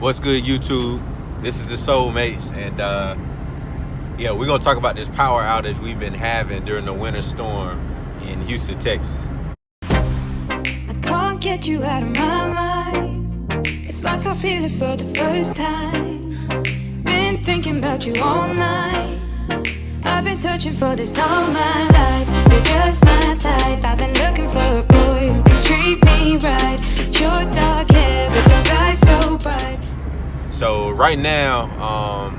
What's good, YouTube? This is the Soulmates, and yeah, we're gonna talk about this power outage we've been having during the winter storm in Houston, Texas. I can't get you out of my mind. It's like I feel it for the first time. Been thinking about you all night. I've been searching for this all my life. You're just my type. I've been looking for a boy who can treat me right. Your dark hair, but those eyes so bright. So right now,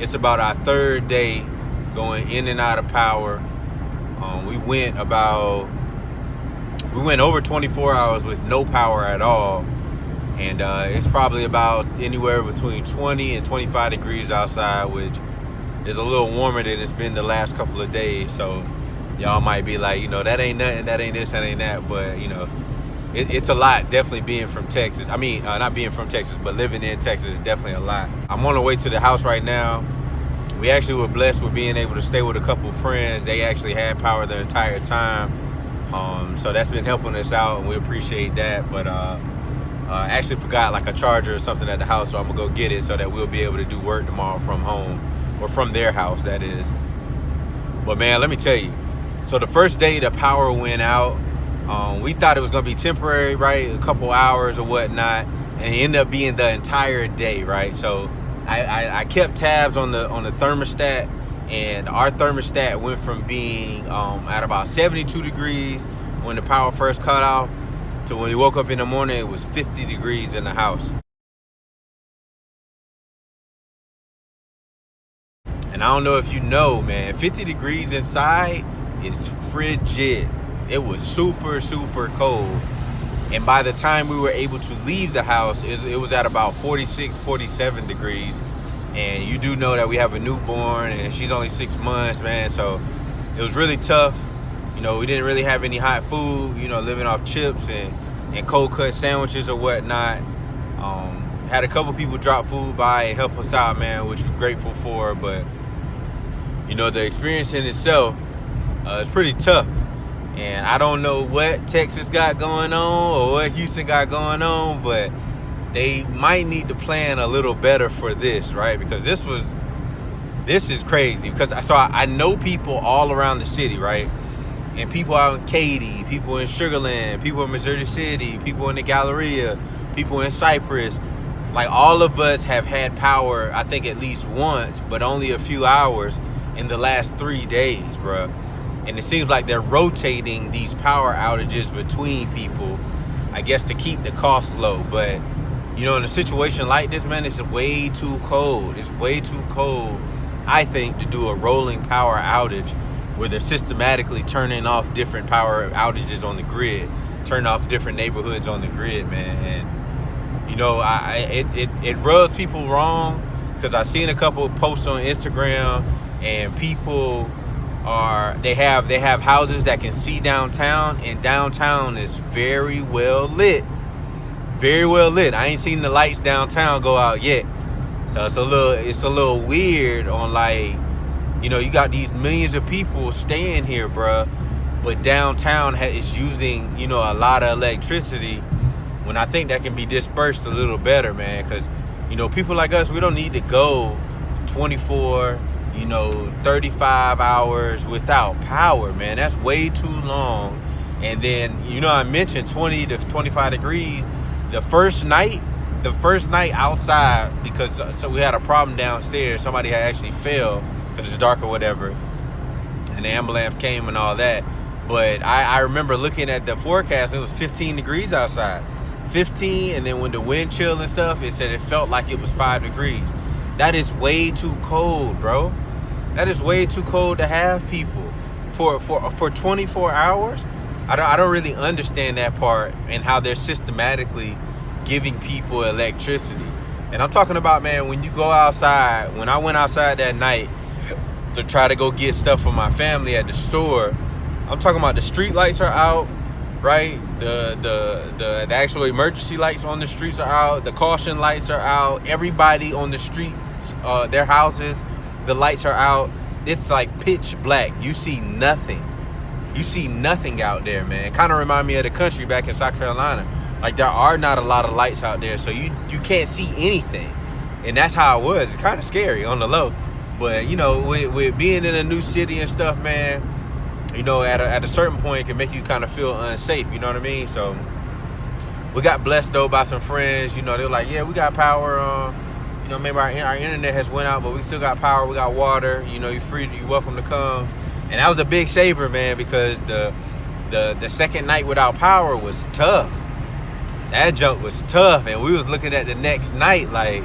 it's about our third day going in and out of power. We went over 24 hours with no power at all, and it's probably about anywhere between 20 and 25 degrees outside, which is a little warmer than it's been the last couple of days. So y'all might be like, that ain't nothing, that ain't this, that ain't that, but it's a lot. Definitely being from Texas. I mean, not being from Texas, but living in Texas is definitely a lot. I'm on the way to the house right now. We actually were blessed with being able to stay with a couple of friends. They actually had power the entire time. So that's been helping us out, and we appreciate that. But I actually forgot like a charger or something at the house, so I'm gonna go get it so that we'll be able to do work tomorrow from home, or from their house, that is. But man, let me tell you. So the first day the power went out, we thought it was gonna be temporary, right? A couple hours or whatnot, and it ended up being the entire day, right? So I kept tabs on the thermostat, and our thermostat went from being at about 72 degrees when the power first cut off to when we woke up in the morning, it was 50 degrees in the house. And I don't know if you know, man, 50 degrees inside is frigid. It was super, super cold. And by the time we were able to leave the house, it was at about 46, 47 degrees. And you do know that we have a newborn, and she's only 6 months, man. So it was really tough. We didn't really have any hot food, living off chips and cold cut sandwiches or whatnot. Had a couple people drop food by and help us out, man, which we're grateful for. But, the experience in itself is pretty tough. And I don't know what Texas got going on or what Houston got going on, but they might need to plan a little better for this, right? Because this is crazy. Because I know people all around the city, right? And people out in Katy, people in Sugar Land, people in Missouri City, people in the Galleria, people in Cypress. Like, all of us have had power, I think, at least once, but only a few hours in the last 3 days, bruh. And it seems like they're rotating these power outages between people, I guess, to keep the cost low. But, in a situation like this, man, it's way too cold. It's way too cold, I think, to do a rolling power outage where they're systematically turning off different power outages on the grid, turn off different neighborhoods on the grid, man. And, it rubs people wrong, because I've seen a couple of posts on Instagram, and people they have houses that can see downtown, and downtown is very well lit. Very well lit. I ain't seen the lights downtown go out yet. So it's a little weird on, like, you got these millions of people staying here, bruh, but downtown is using, a lot of electricity, when I think that can be dispersed a little better, man, because, people like us, we don't need to go 24, 35 hours without power, man. That's way too long. And then, I mentioned 20 to 25 degrees. The first night outside, because so we had a problem downstairs. Somebody had actually fell because it's dark or whatever, and the ambulance came and all that. But I remember looking at the forecast, it was 15 degrees outside. 15, and then when the wind chill and stuff, it said it felt like it was 5 degrees. That is way too cold, bro. That is way too cold to have people for 24 hours. I don't really understand that part, and how they're systematically giving people electricity. And I'm talking about, man, when you go outside, when I went outside that night to try to go get stuff for my family at the store, I'm talking about the street lights are out, right? The actual emergency lights on the streets are out. The caution lights are out. Everybody on the streets, their houses, the lights are out. It's like pitch black. You see nothing. You see nothing out there, man. Kind of remind me of the country back in South Carolina. Like, there are not a lot of lights out there, so you can't see anything. And that's how it was. It's kind of scary on the low. But, you know, with being in a new city and stuff, man, you know, at a certain point, it can make you kind of feel unsafe, you know what I mean? So we got blessed, though, by some friends. You know, they were like, yeah, we got power. You know, maybe our internet has went out, but we still got power. We got water. You know, you're welcome to come. And that was a big saver, man, because the second night without power was tough. That junk was tough, and we was looking at the next night like,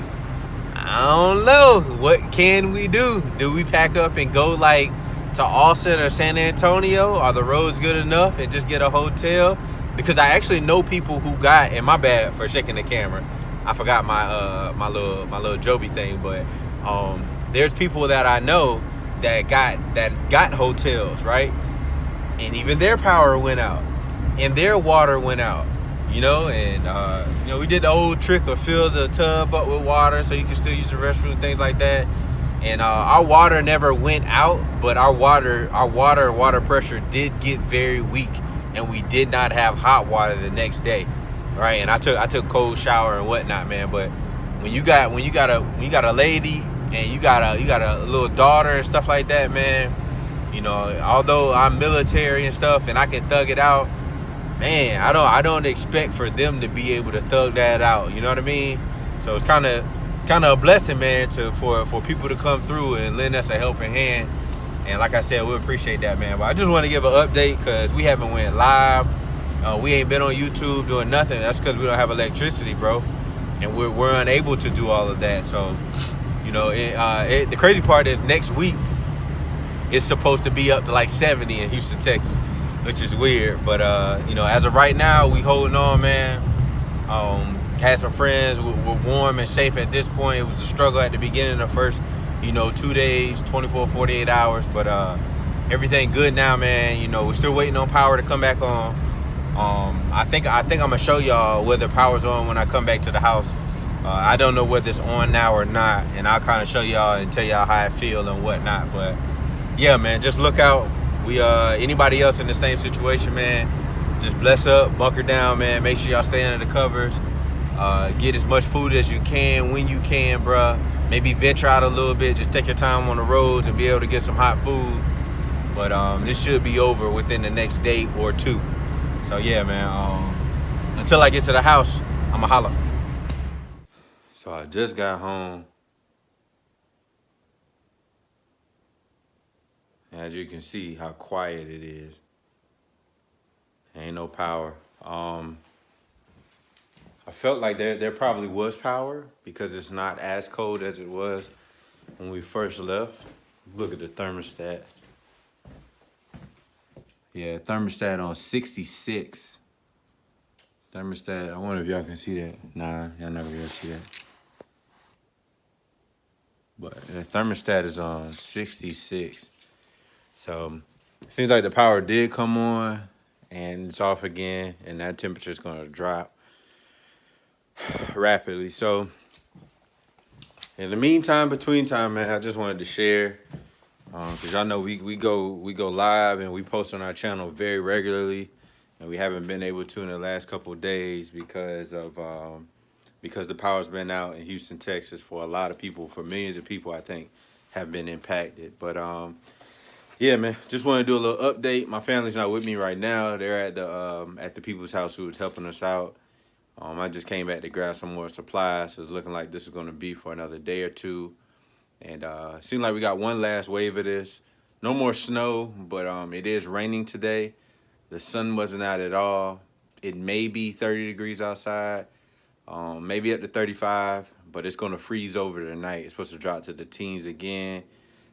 I don't know, what can we do? Do we pack up and go like to Austin or San Antonio? Are the roads good enough and just get a hotel? Because I actually know people who got, and my bad for shaking the camera, I forgot my little Joby thing, but there's people that I know that got hotels, right? And even their power went out and their water went out. You know, and, you know, we did the old trick of fill the tub up with water so you can still use the restroom, things like that. And our water never went out, but our water pressure did get very weak, and we did not have hot water the next day, right? And I took cold shower and whatnot, man. But when you got a lady and you got a little daughter and stuff like that, man, you know, although I'm military and stuff and I can thug it out, man, I don't expect for them to be able to thug that out. You know what I mean? So it's kind of a blessing, man, for people to come through and lend us a helping hand. And like I said, we appreciate that, man. But I just want to give an update because we haven't went live. We ain't been on YouTube doing nothing. That's because we don't have electricity, bro. And we're unable to do all of that. So, you know, the crazy part is next week it's supposed to be up to like 70 in Houston, Texas, which is weird. But, you know, as of right now, we holding on, man. Had some friends, we're warm and safe at this point. It was a struggle at the beginning of the first, you know, 2 days, 24, 48 hours. But everything good now, man. You know, we're still waiting on power to come back on. I think I'm going to show y'all whether power's on when I come back to the house. I don't know whether it's on now or not. And I'll kind of show y'all and tell y'all how I feel and whatnot. But, yeah, man, just look out. We anybody else in the same situation, man, just bless up, bunker down, man. Make sure y'all stay under the covers. Get as much food as you can when you can, bruh. Maybe venture out a little bit. Just take your time on the roads and be able to get some hot food. But this should be over within the next day or two. So yeah, man. Until I get to the house, I'ma holler. So I just got home. As you can see how quiet it is. Ain't no power. I felt like there probably was power because it's not as cold as it was when we first left. Look at the thermostat. Yeah, thermostat on 66. Thermostat, I wonder if y'all can see that. Nah, y'all never gonna see that. But the thermostat is on 66. So it seems like the power did come on and it's off again, and that temperature is gonna drop rapidly. So in the meantime, between time, man, I just wanted to share because y'all know we go live and we post on our channel very regularly, and we haven't been able to in the last couple of days because the power's been out in Houston, Texas for a lot of people, for millions of people, I think, have been impacted. But yeah, man, just want to do a little update. My family's not with me right now. They're at the people's house who was helping us out. I just came back to grab some more supplies. So it's looking like this is going to be for another day or two. And it seems like we got one last wave of this. No more snow, but it is raining today. The sun wasn't out at all. It may be 30 degrees outside, maybe up to 35, but it's going to freeze over tonight. It's supposed to drop to the teens again.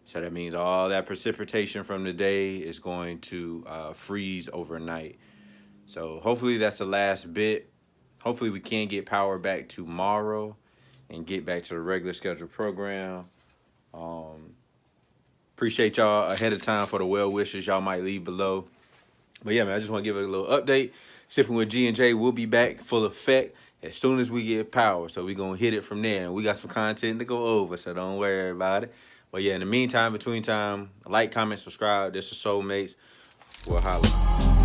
So that means all that precipitation from the day is going to freeze overnight. So hopefully that's the last bit. Hopefully we can get power back tomorrow and get back to the regular scheduled program. Appreciate y'all ahead of time for the well wishes y'all might leave below. But yeah, man, I just want to give it a little update. Sipping with G&J will be back full effect as soon as we get power. So we're going to hit it from there. And we got some content to go over, so don't worry about it. But yeah, in the meantime, between time, like, comment, subscribe. This is Soulmates. We'll holler.